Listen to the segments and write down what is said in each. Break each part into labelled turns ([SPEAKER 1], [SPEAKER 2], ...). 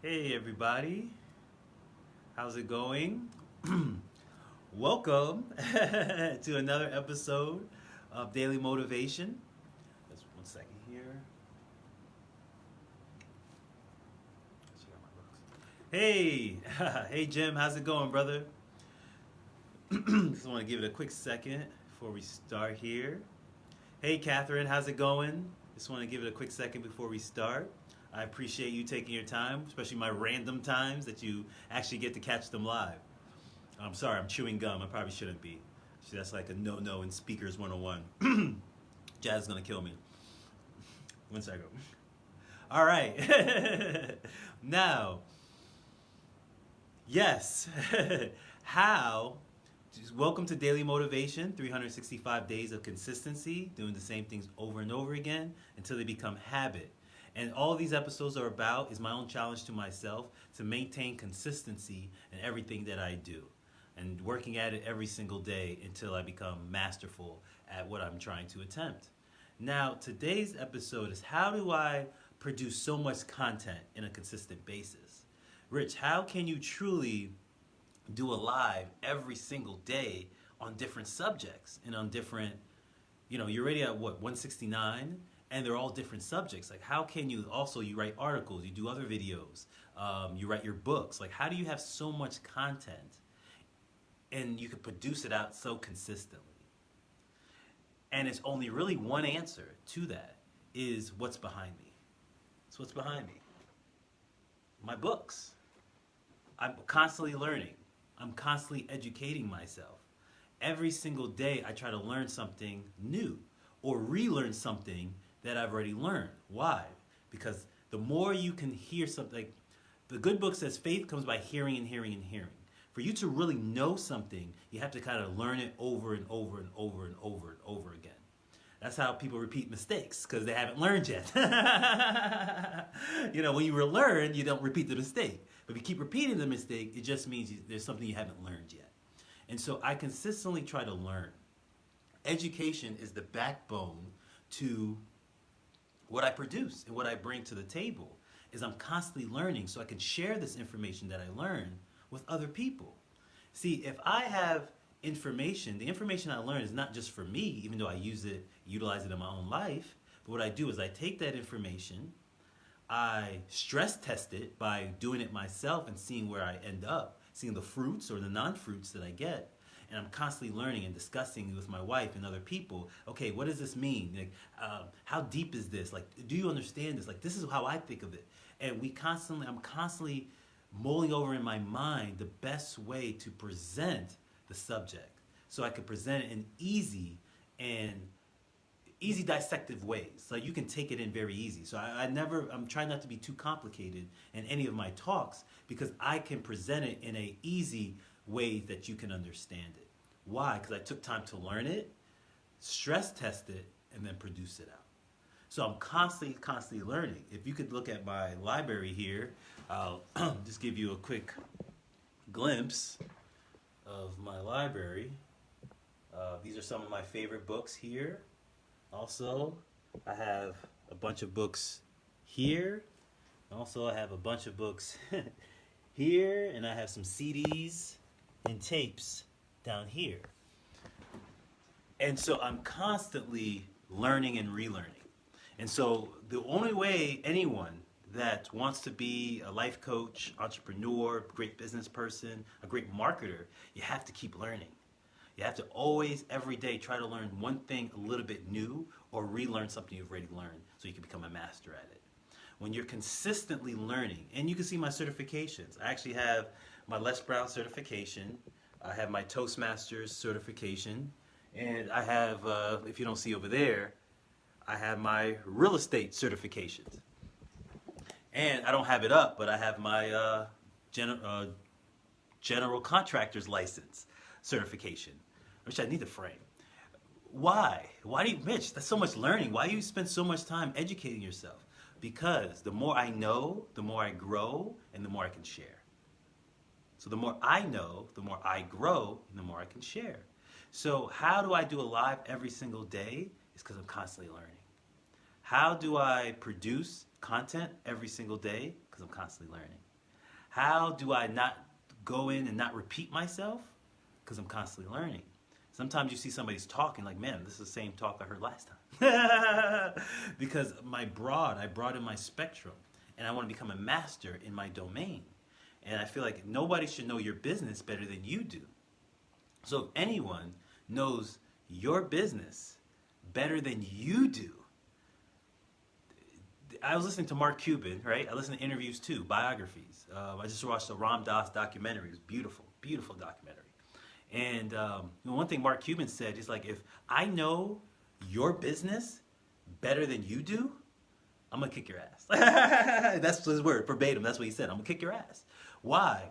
[SPEAKER 1] Hey everybody, how's it going? Welcome to another episode of Daily Motivation. Just one second here. Hey, hey Jim, how's it going, brother? Just want to give it a quick second before we start here. Hey Catherine, how's it going? Just want to give it a quick second before we start. I appreciate you taking your time, especially my random times that you actually get to catch them live. I'm sorry, I'm chewing gum. I probably shouldn't be. See, that's like a no-no in Speakers 101. Jazz is going to kill me. One second. All right. Now, yes. Welcome to Daily Motivation, 365 days of consistency, doing the same things over and over again until they become habit. And all these episodes are about is my own challenge to myself to maintain consistency in everything that I do and working at it every single day until I become masterful at what I'm trying to attempt. Now, today's episode is how do I produce so much content in a consistent basis? Rich, how can you truly do a live every single day on different subjects and on different, you're already at what, 169? And they're all different subjects. Like, how can you you write articles, you do other videos, you write your books. Like, how do you have so much content and you can produce it out so consistently? And it's only really one answer to that is what's behind me. It's what's behind me. My books. I'm constantly learning. I'm constantly educating myself. Every single day I try to learn something new or relearn something that I've already learned. Why? Because the more you can hear something, like the good book says faith comes by hearing and hearing and hearing. For you to really know something, you have to kind of learn it over and over and over and over and over again. That's how people repeat mistakes, because they haven't learned yet. When you learn, you don't repeat the mistake. But if you keep repeating the mistake, it just means there's something you haven't learned yet. And so I consistently try to learn. Education is the backbone to what I produce and what I bring to the table is I'm constantly learning so I can share this information that I learn with other people. See, if I have information, the information I learn is not just for me, even though I utilize it in my own life, but what I do is I take that information, I stress test it by doing it myself and seeing where I end up, seeing the fruits or the non-fruits that I get. And I'm constantly learning and discussing with my wife and other people, okay, what does this mean? Like, how deep is this? Like, do you understand this? Like, this is how I think of it. And I'm constantly mulling over in my mind the best way to present the subject so I can present it in easy dissective ways. So you can take it in very easy. So I'm trying not to be too complicated in any of my talks because I can present it in a easy way that you can understand it. Why? Because I took time to learn it, stress test it, and then produce it out. So I'm constantly learning. If you could look at my library here, I'll just give you a quick glimpse of my library. These are some of my favorite books here. Also, I have a bunch of books here. Also, I have a bunch of books here, and I have some CDs and tapes down here. And so I'm constantly learning and relearning. And so the only way anyone that wants to be a life coach, entrepreneur, great business person, a great marketer, you have to keep learning. You have to always, every day, try to learn one thing a little bit new or relearn something you've already learned so you can become a master at it. When you're consistently learning, and you can see my certifications. I actually have my Les Brown certification. I have my Toastmasters certification. And I have, if you don't see over there, I have my real estate certifications. And I don't have it up, but I have my general contractor's license certification, which I need to frame. Why? Why do you, Mitch, that's so much learning. Why do you spend so much time educating yourself? Because the more I know, the more I grow, and the more I can share. So the more I know, the more I grow, and the more I can share. So how do I do a live every single day? It's because I'm constantly learning. How do I produce content every single day? Because I'm constantly learning. How do I not go in and not repeat myself? Because I'm constantly learning. Sometimes you see somebody's talking like, man, this is the same talk I heard last time. Because I brought in my spectrum, and I want to become a master in my domain. And I feel like nobody should know your business better than you do. So if anyone knows your business better than you do, I was listening to Mark Cuban, right? I listen to interviews too, biographies. I just watched the Ram Dass documentary. It was beautiful, beautiful documentary. And one thing Mark Cuban said is like, if I know your business better than you do, I'm gonna kick your ass. That's his word, verbatim. That's what he said. I'm gonna kick your ass. Why?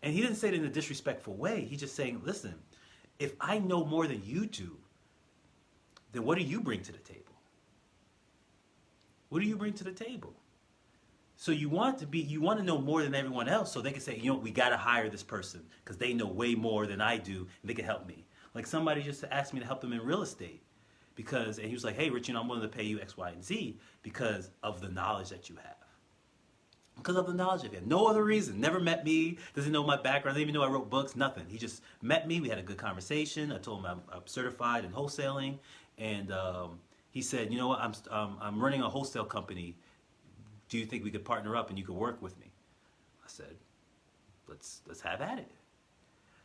[SPEAKER 1] And he didn't say it in a disrespectful way. He's just saying, listen, if I know more than you do, then what do you bring to the table? What do you bring to the table? So you want to know more than everyone else, so they can say, we got to hire this person because they know way more than I do, and they can help me. Like somebody just asked me to help them in real estate, and he was like, hey, Rich, I'm willing to pay you X, Y, and Z because of the knowledge that you have. Because of the knowledge that you have. No other reason. Never met me, doesn't know my background, doesn't even know I wrote books, nothing. He just met me, we had a good conversation. I told him I'm certified in wholesaling, and he said, you know what, I'm running a wholesale company. Do you think we could partner up and you could work with me? I said, let's have at it.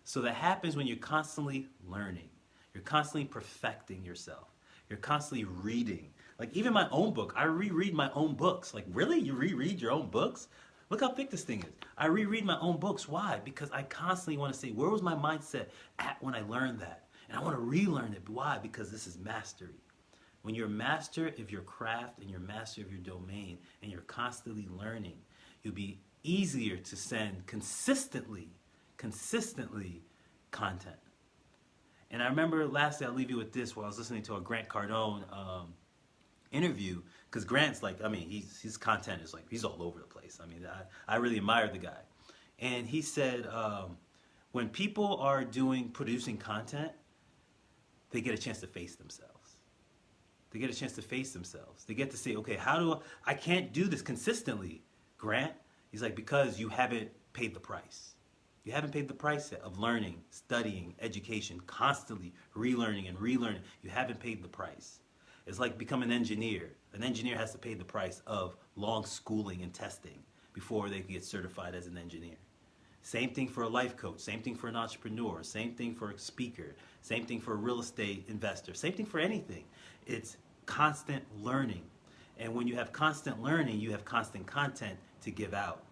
[SPEAKER 1] So that happens when you're constantly learning. You're constantly perfecting yourself. You're constantly reading. Like even my own book, I reread my own books. Like really? You reread your own books? Look how thick this thing is. I reread my own books. Why? Because I constantly want to say, where was my mindset at when I learned that? And I want to relearn it. Why? Because this is mastery. When you're a master of your craft and you're a master of your domain and you're constantly learning, you'll be easier to send consistently content. And I remember lastly, I'll leave you with this while I was listening to a Grant Cardone interview, because Grant's like, his content is like, he's all over the place. I really admire the guy. And he said, when people are producing content, they get a chance to face themselves. They get a chance to face themselves. They get to say, okay, I can't do this consistently, Grant. He's like, because you haven't paid the price. You haven't paid the price yet of learning, studying, education, constantly relearning and relearning. You haven't paid the price. It's like becoming an engineer. An engineer has to pay the price of long schooling and testing before they can get certified as an engineer. Same thing for a life coach, same thing for an entrepreneur, same thing for a speaker, same thing for a real estate investor, same thing for anything. It's constant learning. And when you have constant learning, you have constant content to give out.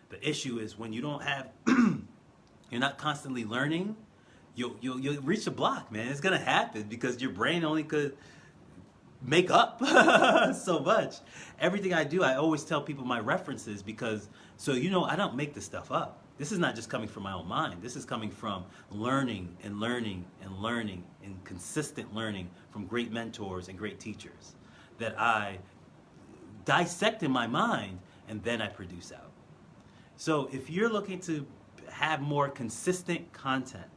[SPEAKER 1] The issue is when you don't have, you're not constantly learning, you'll reach a block, man. It's gonna happen because your brain only could make up so much. Everything I do, I always tell people my references because, I don't make this stuff up. This is not just coming from my own mind. This is coming from learning and consistent learning from great mentors and great teachers that I dissect in my mind and then I produce out. So if you're looking to have more consistent content,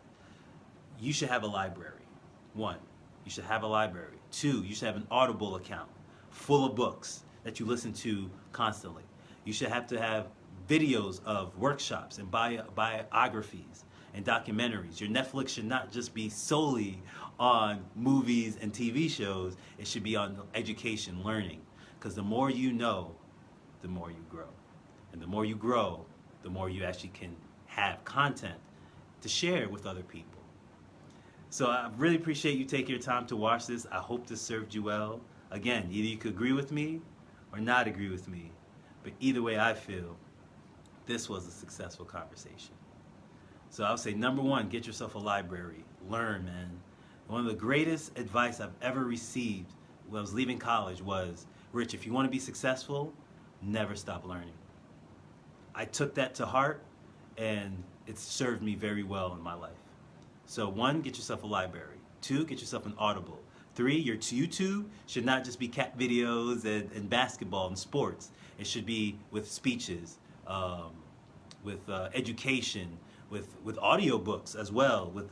[SPEAKER 1] you should have a library. 1, you should have a library. 2, you should have an Audible account full of books that you listen to constantly. You should have to have videos of workshops and biographies and documentaries. Your Netflix should not just be solely on movies and TV shows. It should be on education, learning. Because the more you know, the more you grow. And the more you grow, the more you actually can have content to share with other people. So I really appreciate you taking your time to watch this. I hope this served you well. Again, either you could agree with me or not agree with me. But either way I feel, this was a successful conversation. So I would say, number 1, get yourself a library. Learn, man. One of the greatest advice I've ever received when I was leaving college was, Rich, if you want to be successful, never stop learning. I took that to heart, and it's served me very well in my life. So 1, get yourself a library. 2, get yourself an Audible. 3, your YouTube should not just be cat videos and basketball and sports. It should be with speeches, with education, with audiobooks as well, with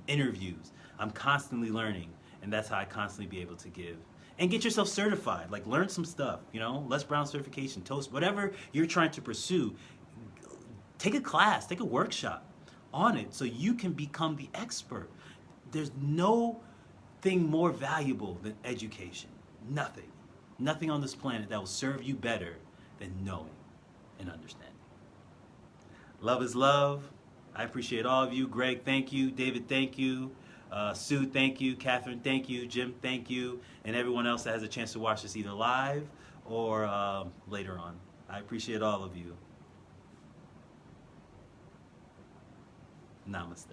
[SPEAKER 1] interviews. I'm constantly learning, and that's how I constantly be able to give. And get yourself certified. Like, learn some stuff, Les Brown certification, Toast, whatever you're trying to pursue. take a class, take a workshop on it so you can become the expert. There's no thing more valuable than education. Nothing. Nothing on this planet that will serve you better than knowing and understanding. Love is love. I appreciate all of you. Greg, thank you. David, thank you. Sue, thank you. Catherine, thank you. Jim, thank you. And everyone else that has a chance to watch this either live or later on. I appreciate all of you. Namaste.